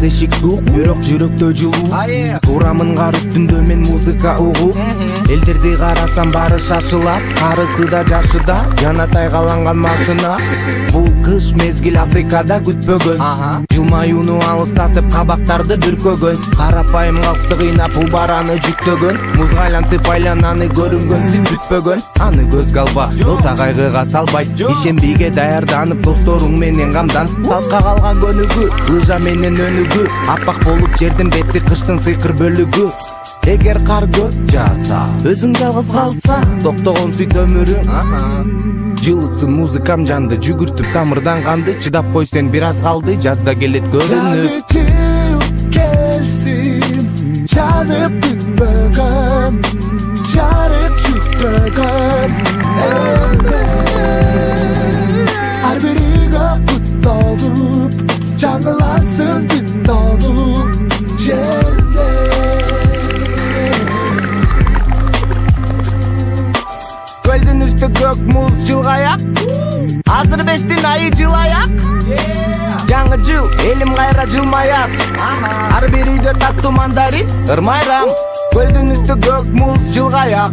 Кыргыз эшик суук, бирок жүрөктө жылуу. Турамын кар үстүндө мен музыка угуп. Элдерди карасам баары шашылат, карысы да жашы да, жанатай каланган машина. Бул кыш мезгил Африкада күтпөгөн. Жылмаюуну алыстатып кабактарды бүркөгөн. Карапайым калкты кыйнап убараны жүктөгөн. Музга айлантып айлананы көрүнгөнсүн бүтпөгөн. Аны көзгө алба, дота кайгыга салбайт. Ишембиге даярданып досторуң менен камдан. Салтка калган көнүгүү, лыжа менен өнүгүү. Аппак болуп жердин бети кыштын сыйкыр бөлүгү. Эгер кар көп жааса, өзүң жалгыз калса, токтогон сүт өмүрүң. Жылытсын музыкам жанды, жүгүртүп тамырдан канды. Чыдап кой сен бир аз калды, жазда келет көрүнүп. Келсин, жанып бүтпөгөн, жарып жүктөгөн. Ар биригө куттолуп, жаңылансын бүт толуп жерде. Көлдүн үстү көк муз жылгаяк, азыр бештин айы жылаяк. Жаңы жыл, элим кайра жылмаят. Ар бир үйдө таттуу мандарин, ырмайрам. Көлдүн үстү көк муз жылгаяк,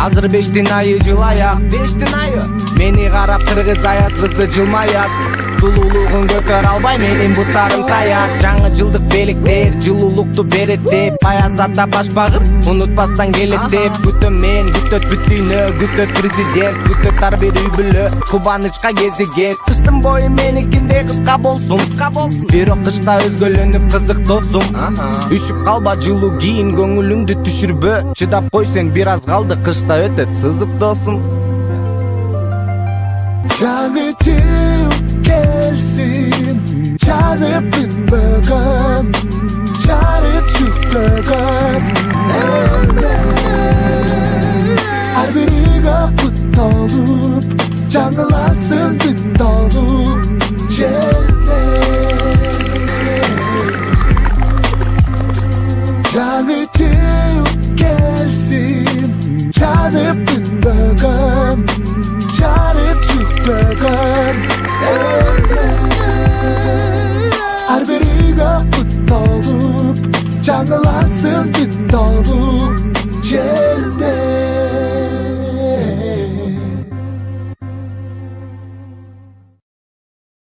азыр бештин айы жылаяк. Бештин айы мени карап кыргыз аяз кызы жылмаят. Сулуулугун көтөрө албай менин буттарым таяк. Жаңы жылдык белектер жылуулукту берет деп, аяз ата башпагыр унутпастан келет деп. Күтөм мен, күтөт бүт дүйнө, күтөт президент, күтөт ар бир үй бүлө, кубанычка кезиген. Кыштын бою меникиндей кыска болсун, бирок кышта өзгөлөнүп кызык досум. Үшүп калба жылуу кийин, көңүлүңдү түшүрбө. Чыдап кой сен бир аз калды, кышта өтөт сызып досум. Жаңы жыл келсин, жанып бүтпөгөн, жарып жүктөгөн. Ар биригө куттолуп, жаңылансын бүт толуп жерде. Жаңы жыл келсин, жанып бүтпөгөн, жарып жүктөгөн. Ар биригө куттолуп, жаңылансын бүт толуп